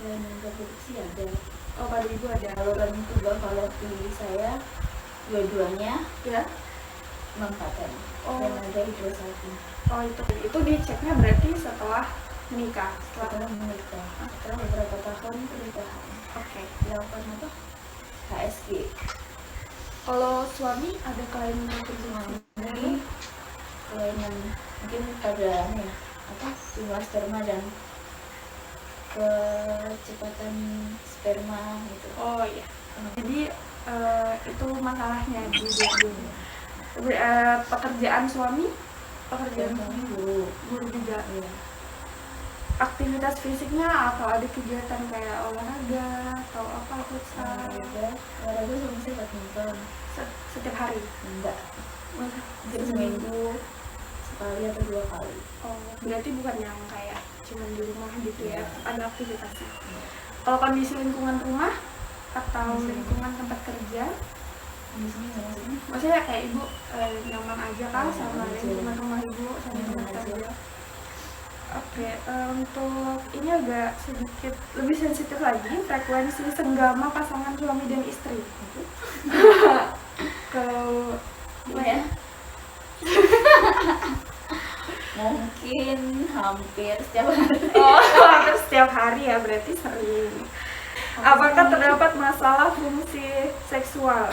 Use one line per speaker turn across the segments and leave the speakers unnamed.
kelainan reproduksi ada.
Oh, pada ibu ada.
Saluran tuba falopi saya dua-duanya
Ya.
non paten.
Oh.
Dan ada hidrosati.
Oh, itu diceknya berarti setelah menikah.
Setelah menikah, setelah beberapa tahun pernikahan.
Oke.
Dilakukan apa? HSG.
Kalau suami ada kelainan reproduksi?
Ini kelainan mungkin pada jumlah sperma dan kecepatan sperma gitu.
Oh iya. Jadi itu masalahnya di dua-duanya. Pekerjaan suami? Pekerjaan suami guru juga.
Iya.
Aktivitas fisiknya apa? Ada kegiatan kayak olahraga atau apa futsal?
Olahraga sama badminton.
Setiap hari?
Enggak. Mungkin seminggu sekali atau 2 kali.
Oh, berarti bukan yang kayak cuma di rumah gitu ya? Ada aktivitasnya. Kalau kondisi lingkungan rumah atau lingkungan tempat kerja? Maksudnya kayak ibu nyaman aja kan sama lingkungan rumah ibu sama tempat kerja? Oke, untuk ini agak sedikit lebih sensitif lagi, frekuensi senggama pasangan suami dan istri. Kalau
ya? Mungkin hampir setiap hari.
Oh, hampir setiap hari ya, berarti sering. Apakah terdapat masalah fungsi seksual?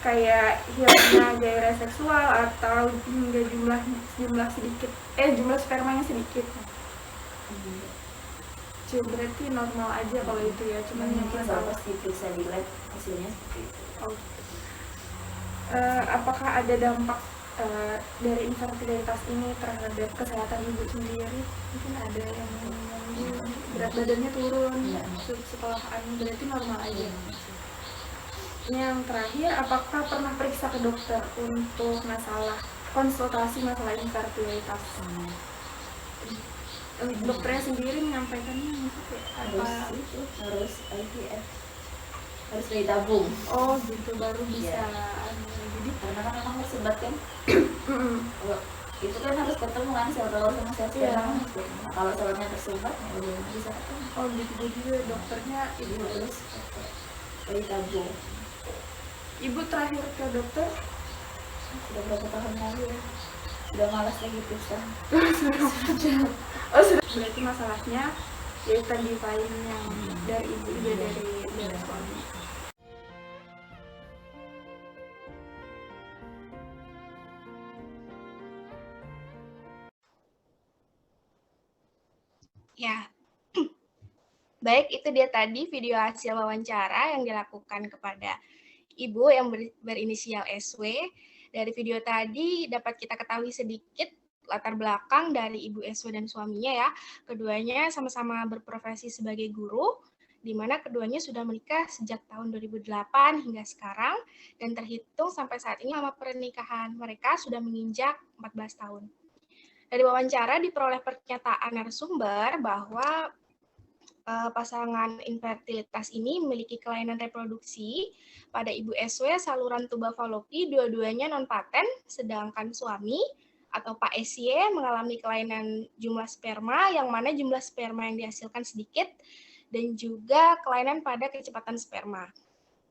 Kayak hilangnya gairah seksual atau hingga jumlah spermanya sedikit. Berarti normal aja kalau itu ya, cuman yang masalah
pasti bisa dilihat hasilnya seperti itu.
Oh. Apakah ada dampak dari infertilitas ini terhadap kesehatan ibu sendiri? Mungkin ada yang berat badannya turun setelah hamil, berarti normal aja. Yang terakhir, apakah pernah periksa ke dokter untuk konsultasi masalah infertilitas? Dokternya sendiri menyampaikannya
harus IVF, harus bayi tabung.
Oh gitu, baru bisa.
Jadi karena kan memang tersumbat kan. Itu kan harus ketemu kan sel telur sama sel sperma. Nah, kalau telurnya tersumbat ya belum bisa ketemu.
Oh gitu, jadi dokternya
itu harus bayi tabung.
Ibu terakhir ke dokter
sudah berapa tahun lalu ya? Sudah malas lagi periksa.
Oh sudah. Berarti masalahnya ya tadi lain yang dari ibu juga dari suami.
Ya, baik, itu dia tadi video hasil wawancara yang dilakukan kepada ibu yang berinisial SW. Dari video tadi dapat kita ketahui sedikit latar belakang dari ibu SW dan suaminya ya. Keduanya sama-sama berprofesi sebagai guru, di mana keduanya sudah menikah sejak tahun 2008 hingga sekarang, dan terhitung sampai saat ini lama pernikahan mereka sudah menginjak 14 tahun. Dari wawancara diperoleh pernyataan narasumber bahwa pasangan infertilitas ini memiliki kelainan reproduksi. Pada Ibu SW, saluran tuba falopi dua-duanya non-paten, sedangkan suami atau Pak SY mengalami kelainan jumlah sperma, yang mana jumlah sperma yang dihasilkan sedikit, dan juga kelainan pada kecepatan sperma.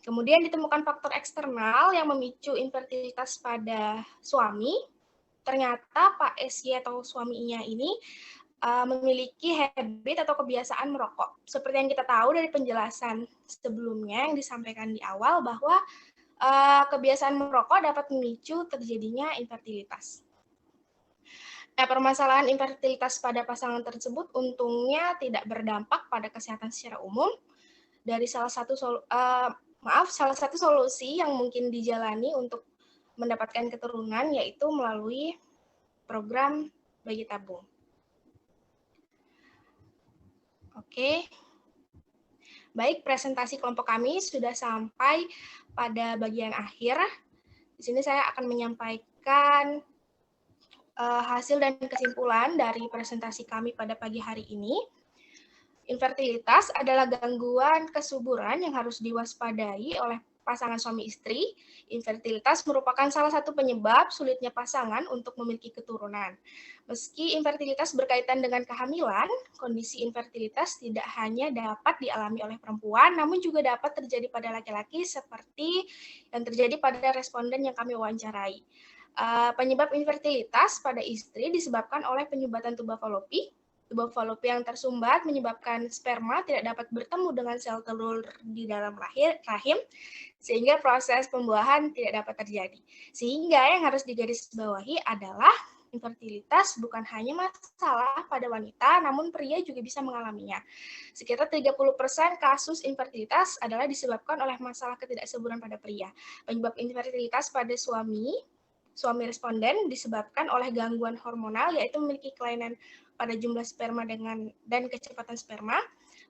Kemudian ditemukan faktor eksternal yang memicu infertilitas pada suami. Ternyata Pak SY atau suaminya ini memiliki habit atau kebiasaan merokok. Seperti yang kita tahu dari penjelasan sebelumnya yang disampaikan di awal bahwa kebiasaan merokok dapat memicu terjadinya infertilitas. Nah, permasalahan infertilitas pada pasangan tersebut untungnya tidak berdampak pada kesehatan secara umum. Dari salah satu solusi yang mungkin dijalani untuk mendapatkan keturunan yaitu melalui program bayi tabung. Oke, baik, presentasi kelompok kami sudah sampai pada bagian akhir. Di sini saya akan menyampaikan hasil dan kesimpulan dari presentasi kami pada pagi hari ini. Infertilitas adalah gangguan kesuburan yang harus diwaspadai oleh pasangan suami istri, infertilitas merupakan salah satu penyebab sulitnya pasangan untuk memiliki keturunan. Meski infertilitas berkaitan dengan kehamilan, kondisi infertilitas tidak hanya dapat dialami oleh perempuan, namun juga dapat terjadi pada laki-laki seperti yang terjadi pada responden yang kami wawancarai. Penyebab infertilitas pada istri disebabkan oleh penyumbatan tuba falopi. Tuba falopi yang tersumbat menyebabkan sperma tidak dapat bertemu dengan sel telur di dalam rahim, sehingga proses pembuahan tidak dapat terjadi. Sehingga yang harus digarisbawahi adalah infertilitas bukan hanya masalah pada wanita, namun pria juga bisa mengalaminya. Sekitar 30% kasus infertilitas adalah disebabkan oleh masalah ketidaksuburan pada pria. Penyebab infertilitas pada suami responden disebabkan oleh gangguan hormonal, yaitu memiliki kelainan pada jumlah sperma dan kecepatan sperma.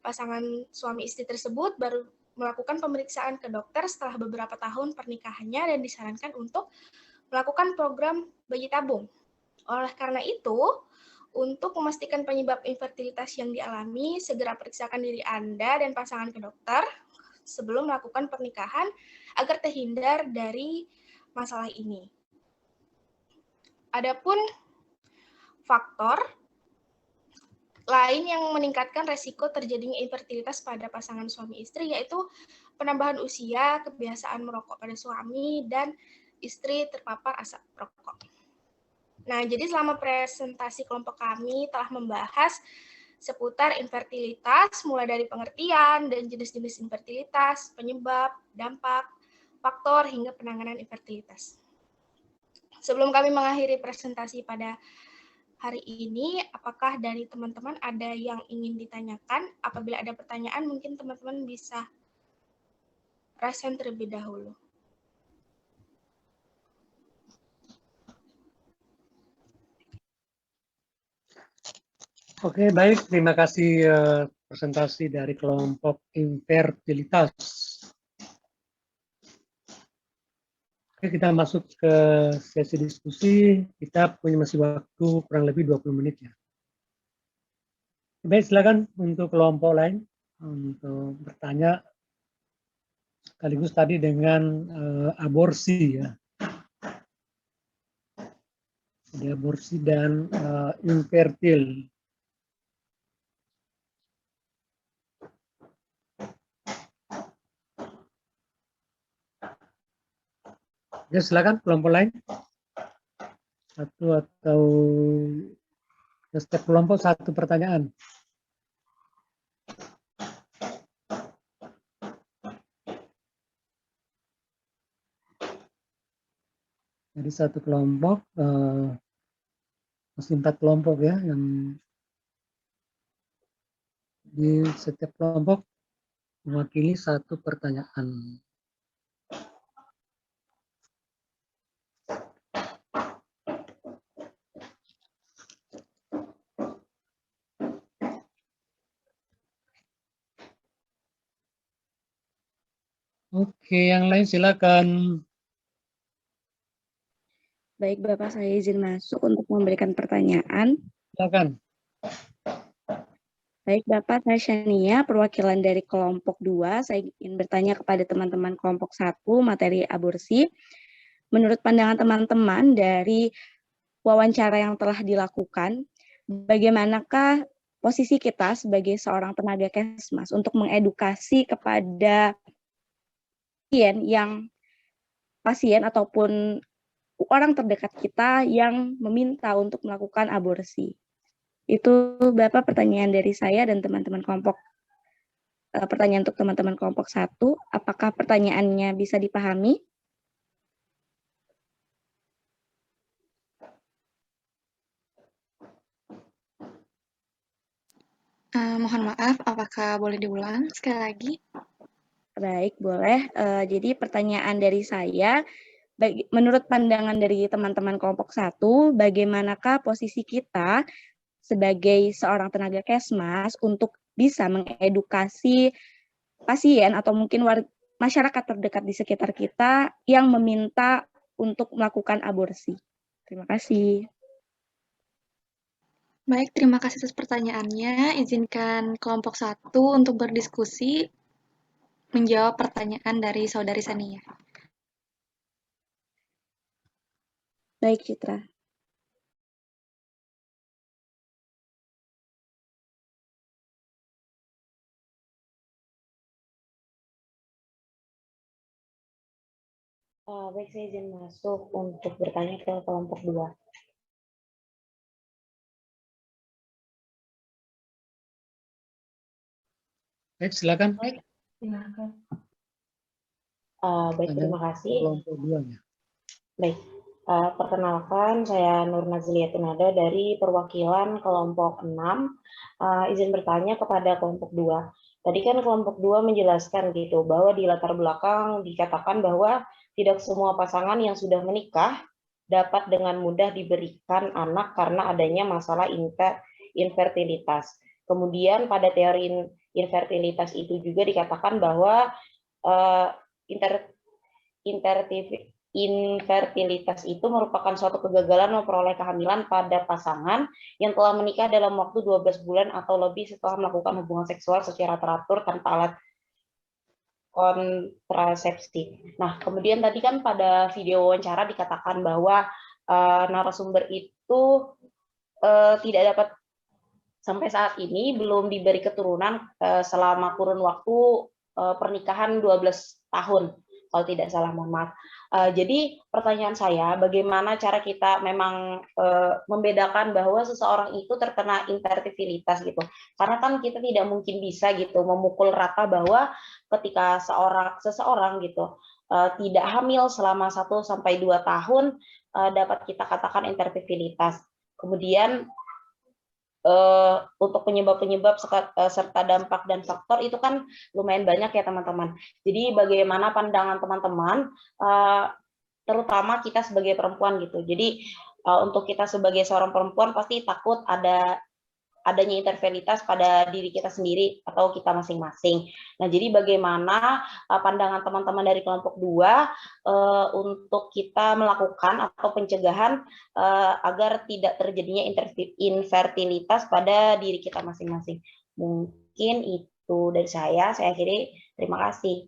Pasangan suami istri tersebut baru melakukan pemeriksaan ke dokter setelah beberapa tahun pernikahannya dan disarankan untuk melakukan program bayi tabung. Oleh karena itu, untuk memastikan penyebab infertilitas yang dialami, segera periksakan diri Anda dan pasangan ke dokter sebelum melakukan pernikahan agar terhindar dari masalah ini. Adapun faktor lain yang meningkatkan resiko terjadinya infertilitas pada pasangan suami istri yaitu penambahan usia, kebiasaan merokok pada suami, dan istri terpapar asap rokok. Nah, jadi selama presentasi kelompok kami telah membahas seputar infertilitas, mulai dari pengertian dan jenis-jenis infertilitas, penyebab, dampak, faktor, hingga penanganan infertilitas. Sebelum kami mengakhiri presentasi pada hari ini, apakah dari teman-teman ada yang ingin ditanyakan? Apabila ada pertanyaan, mungkin teman-teman bisa raise hand terlebih dahulu.
Oke, baik. Terima kasih presentasi dari kelompok infertilitas. Oke, kita masuk ke sesi diskusi. Kita punya masih waktu kurang lebih 20 menit ya. Baik, silakan untuk kelompok lain untuk bertanya sekaligus tadi dengan aborsi ya. Jadi aborsi dan infertil. Ya, silakan kelompok lain. Satu atau setiap kelompok satu pertanyaan. Jadi satu kelompok, masih 4 kelompok ya, yang di setiap kelompok mewakili satu pertanyaan. Oke, yang lain silakan.
Baik, Bapak, saya izin masuk untuk memberikan pertanyaan.
Silakan.
Baik, Bapak, saya Shania, perwakilan dari kelompok 2. Saya ingin bertanya kepada teman-teman kelompok 1, materi aborsi. Menurut pandangan teman-teman dari wawancara yang telah dilakukan, bagaimanakah posisi kita sebagai seorang tenaga kesmas untuk mengedukasi kepada pasien ataupun orang terdekat kita yang meminta untuk melakukan aborsi. Itu Bapak pertanyaan dari saya dan teman-teman kelompok. Pertanyaan untuk teman-teman kelompok 1, apakah pertanyaannya bisa dipahami?
Mohon maaf, apakah boleh diulang sekali lagi?
Baik, boleh. Jadi pertanyaan dari saya, menurut pandangan dari teman-teman kelompok 1, bagaimanakah posisi kita sebagai seorang tenaga kesmas untuk bisa mengedukasi pasien atau mungkin masyarakat terdekat di sekitar kita yang meminta untuk melakukan aborsi? Terima kasih.
Baik, terima kasih atas pertanyaannya. Izinkan kelompok 1 untuk berdiskusi.
menjawab pertanyaan dari Saudari Sania.
Baik, Citra.
Baik, saya izin masuk untuk bertanya ke kelompok 2.
Baik, silakan.
Baik, terima kasih.
Kelompok 2-nya.
Baik, perkenalkan saya Nur Nazlia Tunada dari perwakilan kelompok 6. Izin bertanya kepada kelompok 2. Tadi kan kelompok 2 menjelaskan gitu bahwa di latar belakang dikatakan bahwa tidak semua pasangan yang sudah menikah dapat dengan mudah diberikan anak karena adanya masalah infertilitas. Kemudian pada teori infertilitas itu juga dikatakan bahwa infertilitas itu merupakan suatu kegagalan memperoleh kehamilan pada pasangan yang telah menikah dalam waktu 12 bulan atau lebih setelah melakukan hubungan seksual secara teratur tanpa alat kontrasepsi. Nah, kemudian tadi kan pada video wawancara dikatakan bahwa narasumber itu tidak dapat sampai saat ini belum diberi keturunan selama kurun waktu pernikahan 12 tahun. Kalau tidak salah, mohon maaf. Jadi pertanyaan saya, bagaimana cara kita memang membedakan bahwa seseorang itu terkena infertilitas gitu? Karena kan kita tidak mungkin bisa gitu memukul rata bahwa ketika seseorang gitu tidak hamil selama 1-2 tahun dapat kita katakan infertilitas. Kemudian untuk penyebab-penyebab serta dampak dan faktor itu kan lumayan banyak ya teman-teman. Jadi bagaimana pandangan teman-teman, terutama kita sebagai perempuan gitu. Jadi untuk kita sebagai seorang perempuan pasti takut adanya infertilitas pada diri kita sendiri atau kita masing-masing. Nah, jadi bagaimana pandangan teman-teman dari kelompok 2 untuk kita melakukan atau pencegahan agar tidak terjadinya infertilitas pada diri kita masing-masing. Mungkin itu dari saya akhiri. Terima kasih.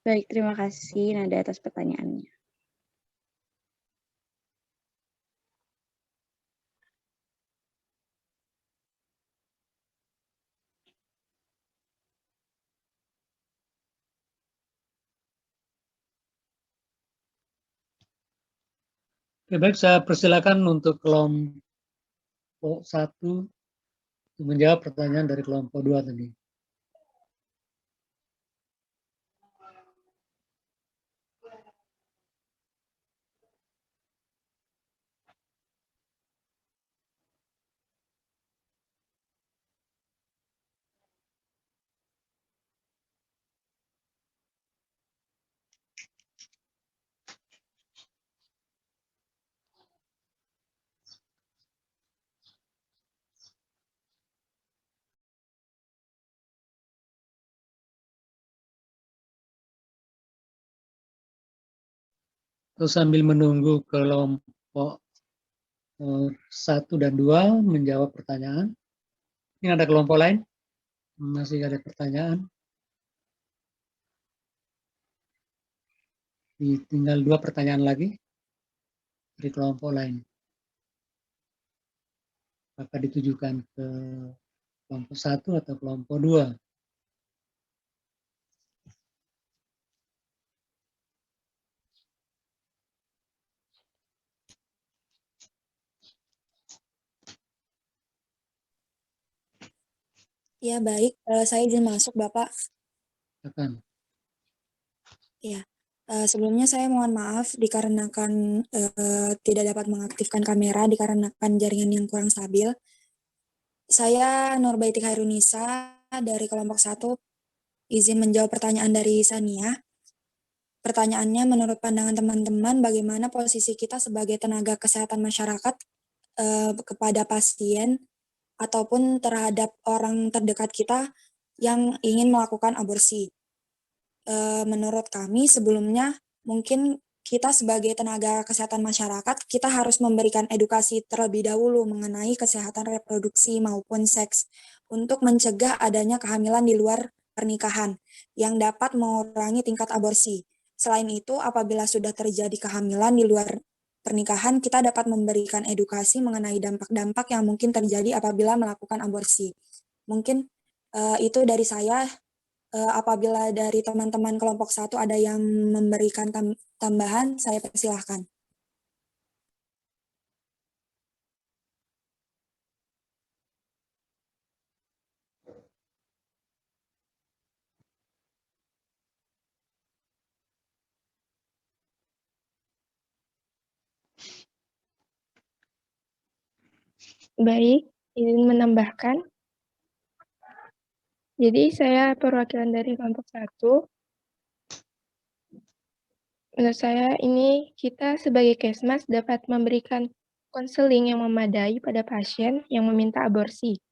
Baik, terima kasih Nada atas pertanyaannya.
Oke, baik, saya persilakan untuk kelompok 1 menjawab pertanyaan dari kelompok 2 tadi. Terus sambil menunggu kelompok 1 dan 2 menjawab pertanyaan. Ini ada kelompok lain? Masih ada pertanyaan? Tinggal 2 pertanyaan lagi dari kelompok lain. Apakah ditujukan ke kelompok 1 atau kelompok 2?
Ya, baik. Saya izin masuk, Bapak.
Silakan.
Ya, sebelumnya saya mohon maaf dikarenakan tidak dapat mengaktifkan kamera dikarenakan jaringan yang kurang stabil. Saya Nurbaiti Khairunisa dari kelompok 1, izin menjawab pertanyaan dari Sania. Pertanyaannya, menurut pandangan teman-teman, bagaimana posisi kita sebagai tenaga kesehatan masyarakat kepada pasien ataupun terhadap orang terdekat kita yang ingin melakukan aborsi? Menurut kami sebelumnya mungkin kita sebagai tenaga kesehatan masyarakat, kita harus memberikan edukasi terlebih dahulu mengenai kesehatan reproduksi maupun seks untuk mencegah adanya kehamilan di luar pernikahan yang dapat mengurangi tingkat aborsi. Selain itu, apabila sudah terjadi kehamilan di luar pernikahan, kita dapat memberikan edukasi mengenai dampak-dampak yang mungkin terjadi apabila melakukan aborsi. Mungkin itu dari saya. Apabila dari teman-teman kelompok 1 ada yang memberikan tambahan, saya persilahkan.
Baik, izin menambahkan. Jadi saya perwakilan dari kelompok 1. Menurut saya ini kita sebagai Kesmas dapat memberikan konseling yang memadai pada pasien yang meminta aborsi,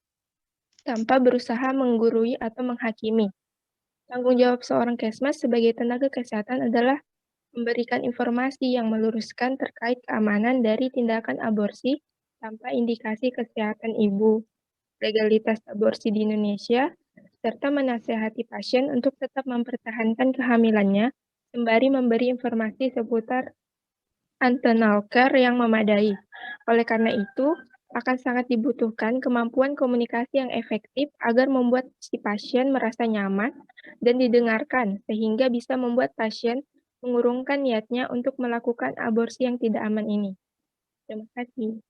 tanpa berusaha menggurui atau menghakimi. Tanggung jawab seorang Kesmas sebagai tenaga kesehatan adalah memberikan informasi yang meluruskan terkait keamanan dari tindakan aborsi tanpa indikasi kesehatan ibu, legalitas aborsi di Indonesia, serta menasehati pasien untuk tetap mempertahankan kehamilannya, sembari memberi informasi seputar antenatal care yang memadai. Oleh karena itu, akan sangat dibutuhkan kemampuan komunikasi yang efektif agar membuat si pasien merasa nyaman dan didengarkan, sehingga bisa membuat pasien mengurungkan niatnya untuk melakukan aborsi yang tidak aman ini. Terima kasih.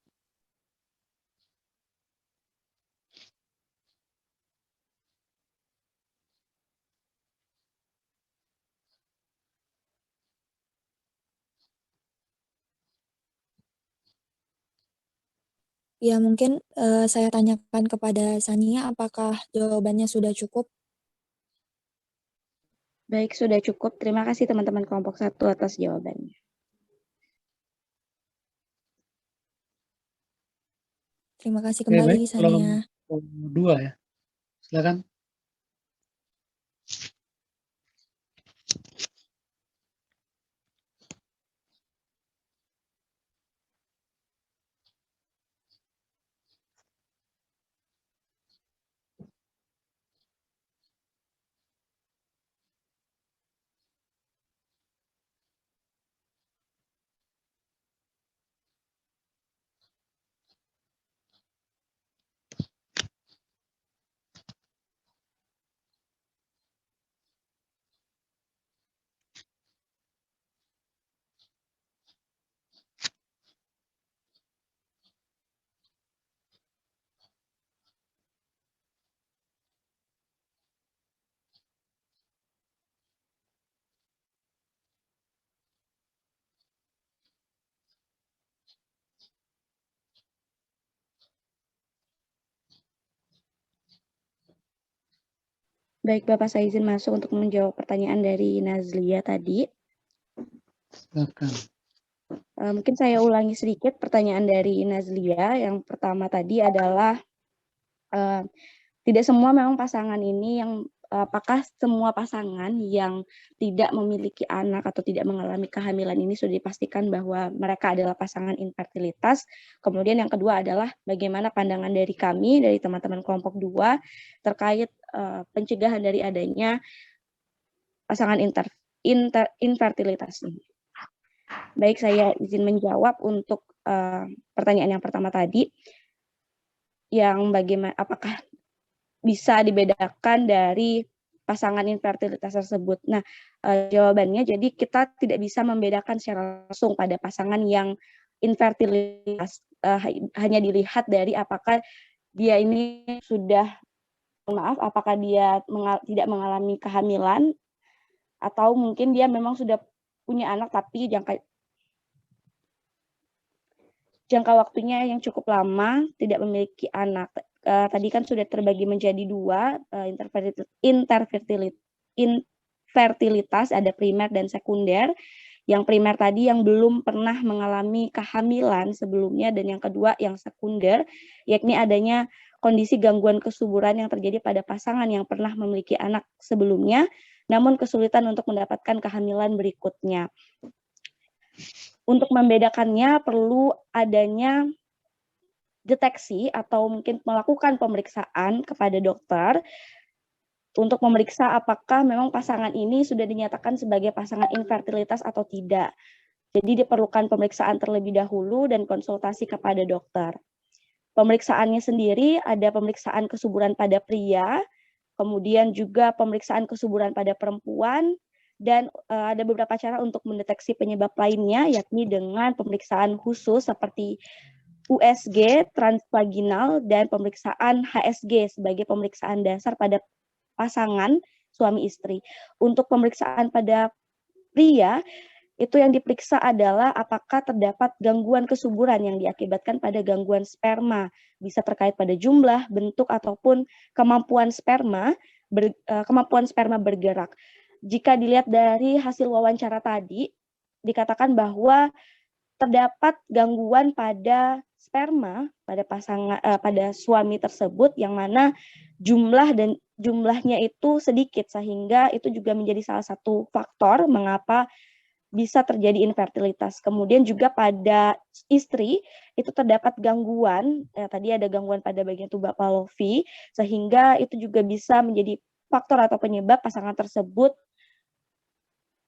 Ya, mungkin saya tanyakan kepada Sania, apakah jawabannya sudah cukup?
Baik, sudah cukup. Terima kasih teman-teman kelompok 1 atas jawabannya.
Terima kasih
Oke,
kembali,
baik.
Sania.
Kelompok 2 ya. Silakan.
Baik, Bapak, saya izin masuk untuk menjawab pertanyaan dari Nazlia tadi.
Silakan.
Mungkin saya ulangi sedikit pertanyaan dari Nazlia. Yang pertama tadi adalah tidak semua memang pasangan ini yang apakah semua pasangan yang tidak memiliki anak atau tidak mengalami kehamilan ini sudah dipastikan bahwa mereka adalah pasangan infertilitas. Kemudian yang kedua adalah bagaimana pandangan dari kami, dari teman-teman kelompok 2 terkait pencegahan dari adanya pasangan infertilitas ini. Baik, saya izin menjawab untuk pertanyaan yang pertama tadi, yang bagaimana apakah bisa dibedakan dari pasangan infertilitas tersebut. Nah, jawabannya jadi kita tidak bisa membedakan secara langsung pada pasangan yang infertilitas, hanya dilihat dari apakah dia ini sudah, apakah dia tidak mengalami kehamilan, atau mungkin dia memang sudah punya anak tapi jangka waktunya yang cukup lama, tidak memiliki anak. Tadi kan sudah terbagi menjadi 2, infertilitas, ada primer dan sekunder. Yang primer tadi yang belum pernah mengalami kehamilan sebelumnya, dan yang kedua yang sekunder, yakni adanya kondisi gangguan kesuburan yang terjadi pada pasangan yang pernah memiliki anak sebelumnya, namun kesulitan untuk mendapatkan kehamilan berikutnya. Untuk membedakannya perlu adanya deteksi atau mungkin melakukan pemeriksaan kepada dokter untuk memeriksa apakah memang pasangan ini sudah dinyatakan sebagai pasangan infertilitas atau tidak. Jadi diperlukan pemeriksaan terlebih dahulu dan konsultasi kepada dokter. Pemeriksaannya sendiri ada pemeriksaan kesuburan pada pria, kemudian juga pemeriksaan kesuburan pada perempuan, dan ada beberapa cara untuk mendeteksi penyebab lainnya, yakni dengan pemeriksaan khusus seperti USG, transvaginal, dan pemeriksaan HSG sebagai pemeriksaan dasar pada pasangan suami istri. Untuk pemeriksaan pada pria, itu yang diperiksa adalah apakah terdapat gangguan kesuburan yang diakibatkan pada gangguan sperma, bisa terkait pada jumlah, bentuk, ataupun kemampuan sperma bergerak. Jika dilihat dari hasil wawancara tadi, dikatakan bahwa terdapat gangguan pada sperma pada suami tersebut yang mana jumlahnya itu sedikit, sehingga itu juga menjadi salah satu faktor mengapa bisa terjadi infertilitas. Kemudian juga pada istri itu terdapat gangguan, tadi ada gangguan pada bagian tuba Pavlovi, sehingga itu juga bisa menjadi faktor atau penyebab pasangan tersebut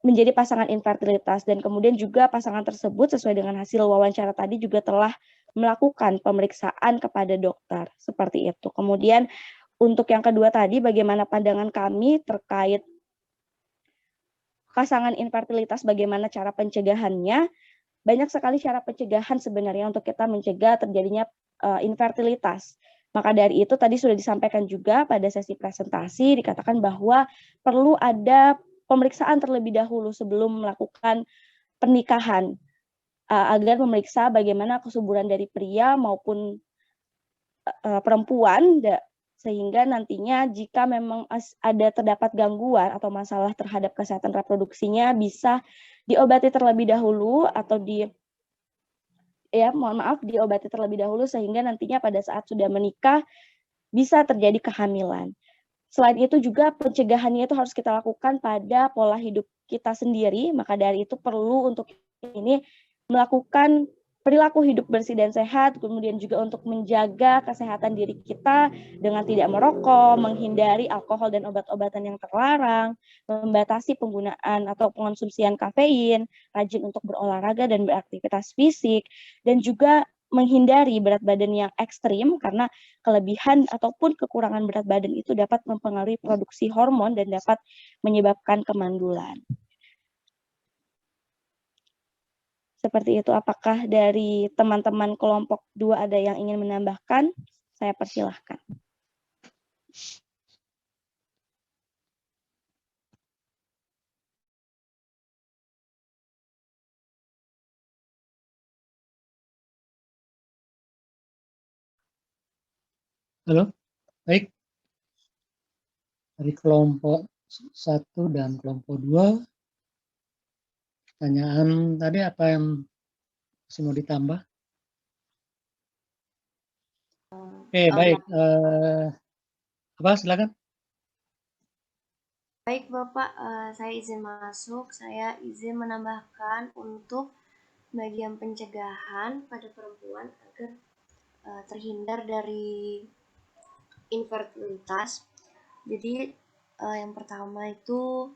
menjadi pasangan infertilitas. Dan kemudian juga pasangan tersebut sesuai dengan hasil wawancara tadi juga telah melakukan pemeriksaan kepada dokter, seperti itu. Kemudian untuk yang kedua tadi, bagaimana pandangan kami terkait pasangan infertilitas, bagaimana cara pencegahannya? Banyak sekali cara pencegahan sebenarnya untuk kita mencegah terjadinya infertilitas. Maka dari itu tadi sudah disampaikan juga pada sesi presentasi, dikatakan bahwa perlu ada pemeriksaan terlebih dahulu sebelum melakukan pernikahan, agar memeriksa bagaimana kesuburan dari pria maupun perempuan, sehingga nantinya jika memang terdapat gangguan atau masalah terhadap kesehatan reproduksinya bisa diobati terlebih dahulu atau diobati terlebih dahulu sehingga nantinya pada saat sudah menikah bisa terjadi kehamilan. Selain itu juga pencegahannya itu harus kita lakukan pada pola hidup kita sendiri, maka dari itu perlu untuk ini melakukan perilaku hidup bersih dan sehat, kemudian juga untuk menjaga kesehatan diri kita dengan tidak merokok, menghindari alkohol dan obat-obatan yang terlarang, membatasi penggunaan atau pengonsumsian kafein, rajin untuk berolahraga dan beraktivitas fisik, dan juga menghindari berat badan yang ekstrim karena kelebihan ataupun kekurangan berat badan itu dapat mempengaruhi produksi hormon dan dapat menyebabkan kemandulan. Seperti itu, apakah dari teman-teman kelompok 2 ada yang ingin menambahkan? Saya persilahkan.
Halo, baik. Dari kelompok 1 dan kelompok 2, pertanyaan tadi apa yang masih mau ditambah? Oke, baik. Silakan.
Baik Bapak, saya izin masuk. Saya izin menambahkan untuk bagian pencegahan pada perempuan agar terhindar dari infertilitas. Jadi yang pertama itu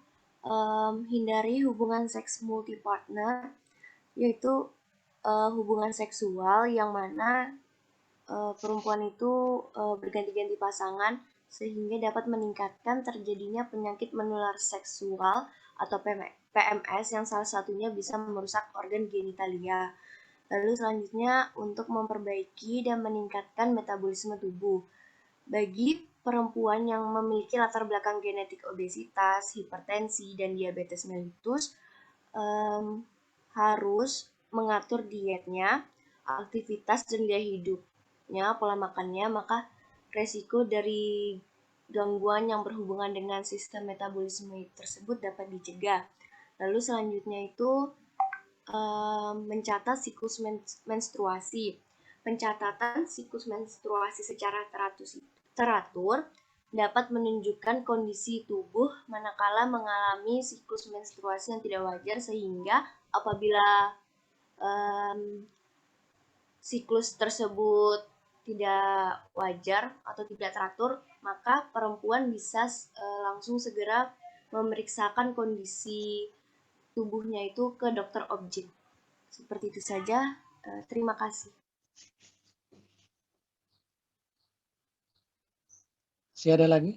hindari hubungan seks multipartner, yaitu hubungan seksual yang mana perempuan itu berganti-ganti pasangan sehingga dapat meningkatkan terjadinya penyakit menular seksual atau PMS yang salah satunya bisa merusak organ genitalia. Lalu selanjutnya untuk memperbaiki dan meningkatkan metabolisme tubuh. Bagi perempuan yang memiliki latar belakang genetik obesitas, hipertensi, dan diabetes mellitus harus mengatur dietnya, aktivitas dan gaya hidupnya, pola makannya, maka resiko dari gangguan yang berhubungan dengan sistem metabolisme tersebut dapat dicegah. Lalu selanjutnya itu mencatat siklus menstruasi. Pencatatan siklus menstruasi secara teratur dapat menunjukkan kondisi tubuh manakala mengalami siklus menstruasi yang tidak wajar, sehingga apabila siklus tersebut tidak wajar atau tidak teratur, maka perempuan bisa langsung segera memeriksakan kondisi tubuhnya itu ke dokter objek. Seperti itu saja. Terima kasih.
Masih ada lagi?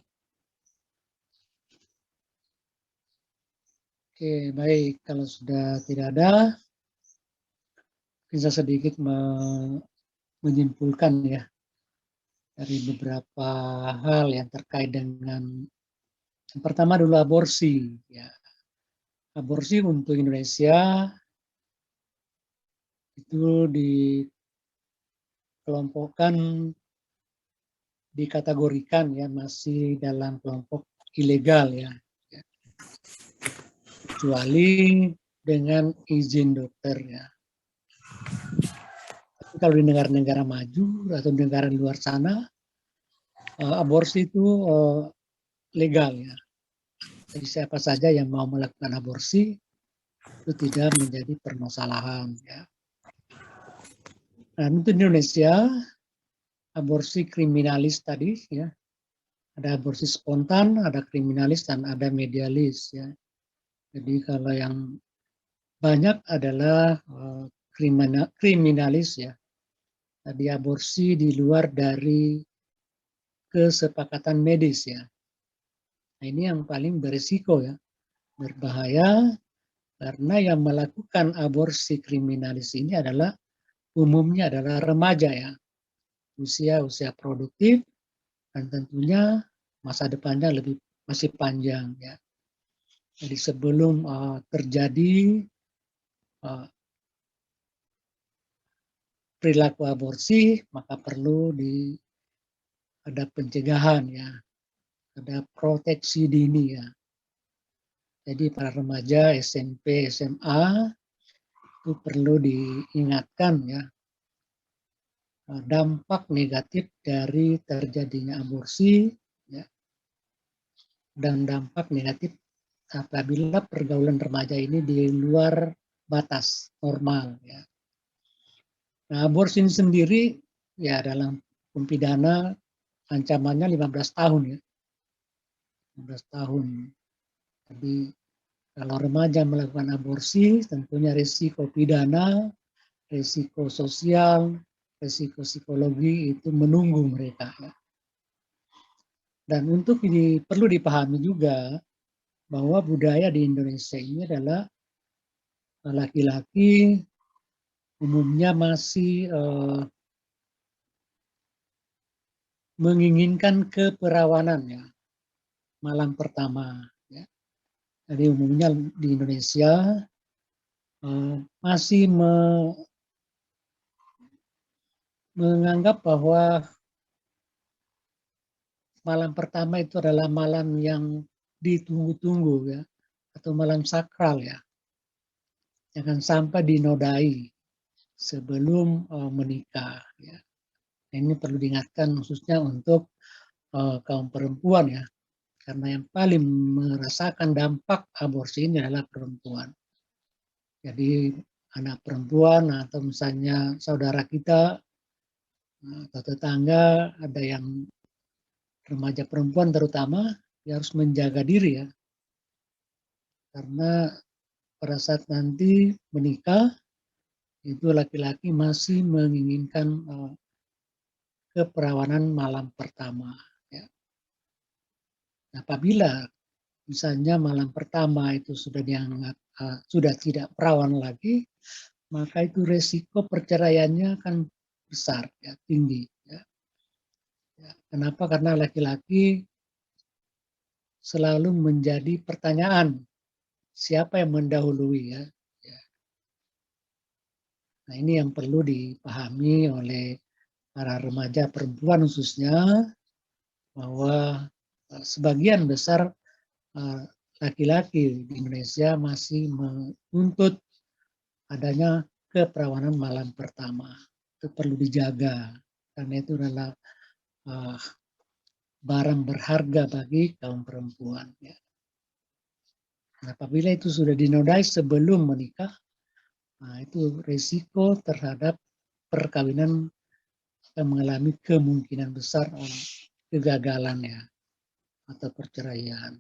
Oke, baik. Kalau sudah tidak ada, bisa sedikit menyimpulkan ya dari beberapa hal yang terkait dengan yang pertama dulu aborsi. Ya. Aborsi untuk Indonesia itu dikelompokkan, dikategorikan ya masih dalam kelompok ilegal ya. Kecuali dengan izin dokter ya. Tapi kalau di negara-negara maju atau negara di luar sana, aborsi itu legal ya. Jadi siapa saja yang mau melakukan aborsi itu tidak menjadi permasalahan ya. Nah, untuk Indonesia aborsi kriminalis tadi ya. Ada aborsi spontan, ada kriminalis dan ada medialis ya. Jadi kalau yang banyak adalah kriminalis ya. Tadi aborsi di luar dari kesepakatan medis ya. Nah, ini yang paling berisiko ya, berbahaya karena yang melakukan aborsi kriminalis ini adalah umumnya adalah remaja ya, usia produktif dan tentunya masa depannya masih panjang ya. Jadi sebelum terjadi perilaku aborsi, maka perlu ada pencegahan ya, ada proteksi dini ya. Jadi para remaja SMP, SMA itu perlu diingatkan ya dampak negatif dari terjadinya aborsi ya, dan dampak negatif apabila pergaulan remaja ini di luar batas normal ya. Nah, aborsi ini sendiri ya dalam hukum pidana ancamannya 15 tahun ya. 15 tahun. Jadi kalau remaja melakukan aborsi tentunya risiko pidana, risiko sosial, risiko psikologi itu menunggu mereka ya. Dan untuk ini perlu dipahami juga bahwa budaya di Indonesia ini adalah laki-laki umumnya masih menginginkan keperawanan ya, malam pertama. Ya. Jadi umumnya di Indonesia masih menganggap bahwa malam pertama itu adalah malam yang ditunggu-tunggu ya, atau malam sakral ya. Jangan sampai dinodai sebelum menikah ya. Ini perlu diingatkan khususnya untuk kaum perempuan ya, karena yang paling merasakan dampak aborsi ini adalah perempuan. Jadi anak perempuan atau misalnya saudara kita atau tetangga ada yang remaja perempuan terutama, ya harus menjaga diri ya. Karena pada saat nanti menikah, itu laki-laki masih menginginkan keperawanan malam pertama. Ya. Apabila misalnya malam pertama itu sudah dianggap sudah tidak perawan lagi, maka itu resiko perceraiannya akan besar, ya, tinggi. Ya. Ya. Kenapa? Karena laki-laki selalu menjadi pertanyaan siapa yang mendahului ya. Ya. Nah ini yang perlu dipahami oleh para remaja perempuan khususnya, bahwa sebagian besar laki-laki di Indonesia masih menuntut adanya keperawanan malam pertama. Itu perlu dijaga karena itu adalah barang berharga bagi kaum perempuan. Ya. Apabila itu sudah dinodai sebelum menikah, nah itu risiko terhadap perkawinan yang mengalami kemungkinan besar kegagalan ya atau perceraian.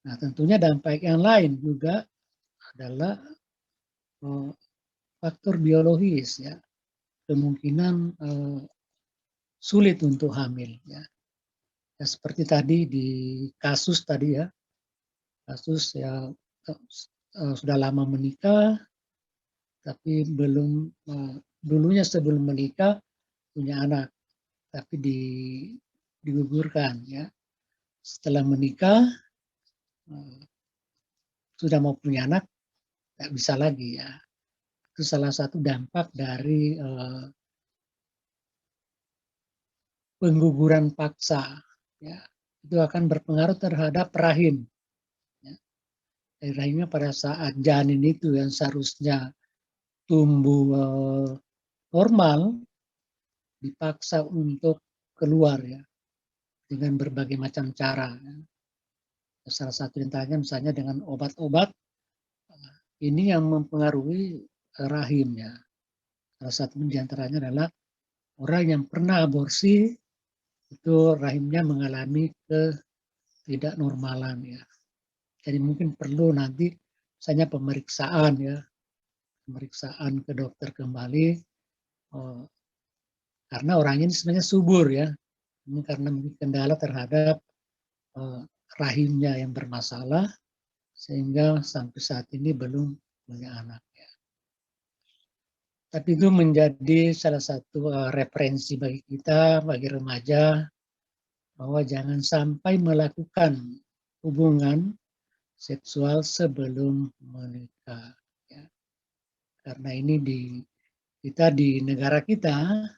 Nah tentunya dampak yang lain juga adalah faktor biologis ya, kemungkinan sulit untuk hamil ya. Ya, seperti tadi di kasus tadi ya, kasus ya sudah lama menikah, tapi belum dulunya sebelum menikah punya anak, tapi digugurkan ya. Setelah menikah sudah mau punya anak, nggak bisa lagi ya. Itu salah satu dampak dari pengguguran paksa. Ya. Itu akan berpengaruh terhadap rahim. Ya. Rahimnya pada saat janin itu yang seharusnya tumbuh normal, dipaksa untuk keluar ya dengan berbagai macam cara. Ya. Salah satu diantaranya misalnya dengan obat-obat, ini yang mempengaruhi rahimnya. Salah satu diantaranya adalah orang yang pernah aborsi, itu rahimnya mengalami ketidaknormalan ya. Jadi mungkin perlu nanti misalnya pemeriksaan ya, pemeriksaan ke dokter kembali, karena orang ini sebenarnya subur ya. Ini karena mungkin kendala terhadap rahimnya yang bermasalah, sehingga sampai saat ini belum punya anak. Ya. Tapi itu menjadi salah satu referensi bagi kita, bagi remaja, bahwa jangan sampai melakukan hubungan seksual sebelum menikah. Ya. Karena ini kita di negara kita,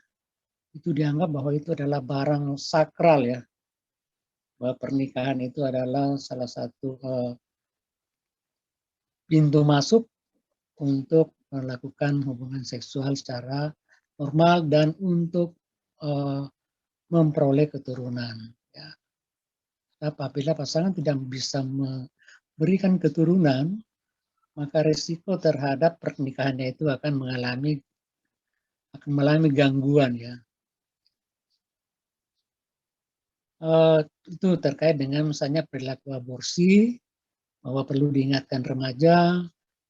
itu dianggap bahwa itu adalah barang sakral ya. Bahwa pernikahan itu adalah salah satu pintu masuk untuk melakukan hubungan seksual secara normal dan untuk memperoleh keturunan. Ya. Apabila pasangan tidak bisa memberikan keturunan, maka risiko terhadap pernikahannya itu akan mengalami gangguan ya. Itu terkait dengan misalnya perilaku aborsi, bahwa perlu diingatkan remaja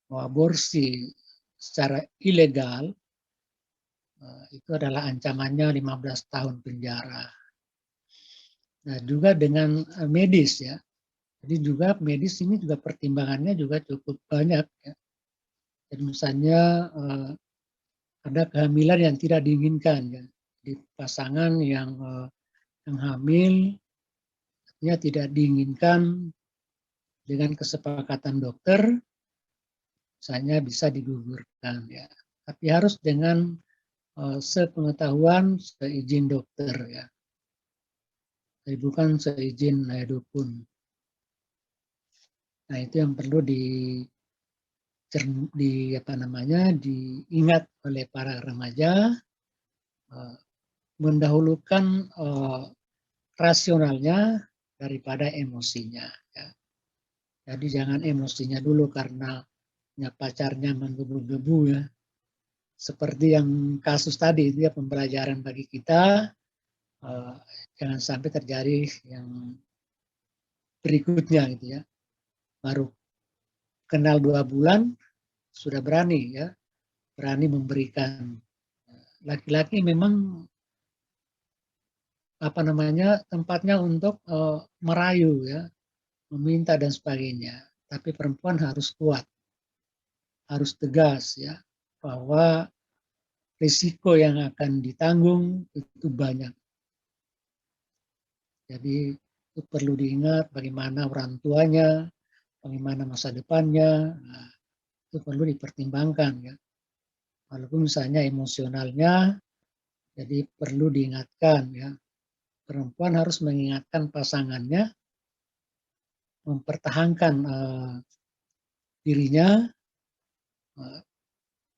bahwa aborsi secara ilegal itu adalah ancamannya 15 tahun penjara. Nah juga dengan medis ya, jadi juga medis ini juga pertimbangannya juga cukup banyak ya. Jadi misalnya ada kehamilan yang tidak diinginkan ya, di pasangan yang hamil artinya tidak diinginkan, dengan kesepakatan dokter misalnya bisa digugurkan ya. Tapi harus dengan sepengetahuan, seizin dokter ya. Jadi bukan seizin dukun. Nah itu yang perlu diingat oleh para remaja, mendahulukan rasionalnya daripada emosinya. Ya. Jadi jangan emosinya dulu karena pacarnya menggebu-gebu ya. Seperti yang kasus tadi itu ya, pembelajaran bagi kita, jangan sampai terjadi yang berikutnya gitu ya. Baru kenal 2 bulan sudah berani ya, berani memberikan. Laki-laki memang tempatnya untuk merayu ya, meminta dan sebagainya. Tapi perempuan harus kuat, harus tegas ya, bahwa risiko yang akan ditanggung itu banyak. Jadi itu perlu diingat bagaimana orang tuanya, bagaimana masa depannya, nah, itu perlu dipertimbangkan ya. Walaupun misalnya emosionalnya, jadi perlu diingatkan ya. Perempuan harus mengingatkan pasangannya, mempertahankan dirinya,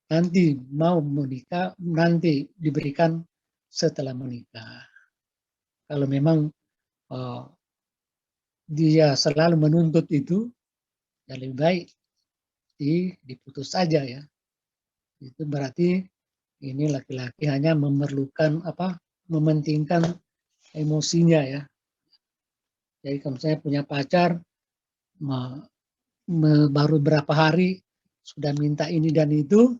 nanti mau menikah, nanti diberikan setelah menikah. Kalau memang dia selalu menuntut itu, ya lebih baik diputus saja ya. Itu berarti ini laki-laki hanya mementingkan emosinya ya. Jadi kalau saya punya pacar, baru berapa hari sudah minta ini dan itu,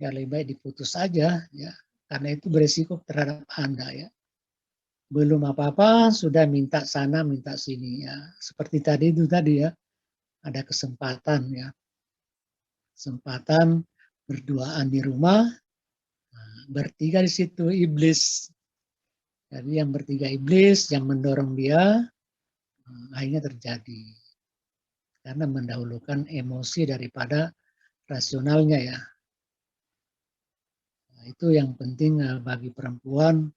ya lebih baik diputus saja ya. Karena itu beresiko terhadap Anda ya. Belum apa-apa sudah minta sana minta sini ya. Seperti tadi ya, ada kesempatan ya. Kesempatan berduaan di rumah, bertiga di situ iblis. Jadi yang bertiga iblis yang mendorong dia, akhirnya terjadi. Karena mendahulukan emosi daripada rasionalnya ya. Nah, itu yang penting bagi perempuan,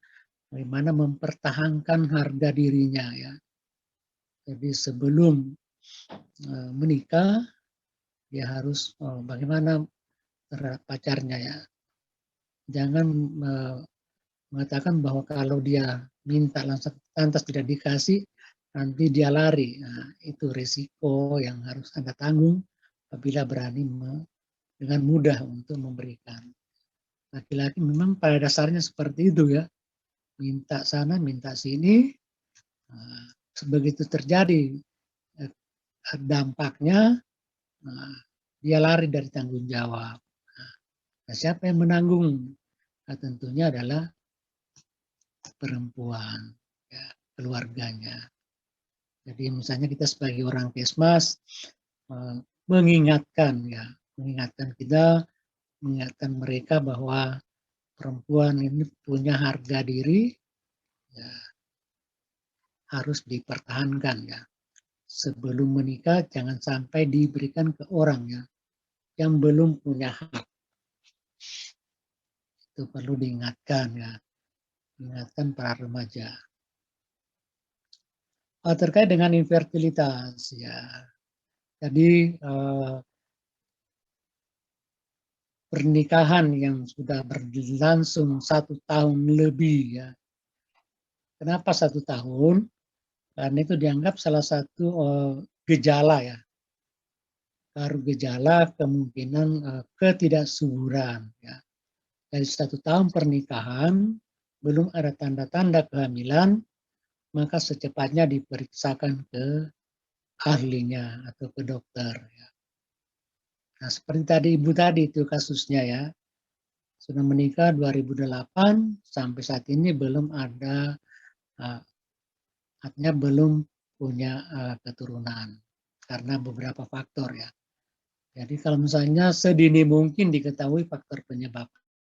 bagaimana mempertahankan harga dirinya ya. Jadi sebelum menikah, dia harus bagaimana terhadap pacarnya ya. Jangan mengatakan bahwa kalau dia minta lantas tidak dikasih, nanti dia lari. Nah, itu risiko yang harus Anda tanggung apabila berani dengan mudah untuk memberikan. Laki-laki memang pada dasarnya seperti itu ya. Minta sana, minta sini. Begitu terjadi dampaknya, dia lari dari tanggung jawab. Nah, siapa yang menanggung? Nah, tentunya adalah perempuan, ya, keluarganya. Jadi misalnya kita sebagai orang Kesmas mengingatkan mereka bahwa perempuan ini punya harga diri, ya, harus dipertahankan ya. Sebelum menikah jangan sampai diberikan ke orang ya yang belum punya hak. Itu perlu diingatkan ya, ingatkan para remaja. Terkait dengan infertilitas ya, jadi pernikahan yang sudah berlangsung 1 tahun lebih ya. Kenapa 1 tahun? Karena itu dianggap salah satu gejala ya. Baru gejala kemungkinan ketidaksuburan ya. Dari 1 tahun pernikahan belum ada tanda-tanda kehamilan, maka secepatnya diperiksakan ke ahlinya atau ke dokter ya. Nah, seperti tadi Ibu tadi itu kasusnya ya. Sudah menikah 2008 sampai saat ini belum ada, artinya belum punya keturunan karena beberapa faktor ya. Jadi kalau misalnya sedini mungkin diketahui faktor penyebab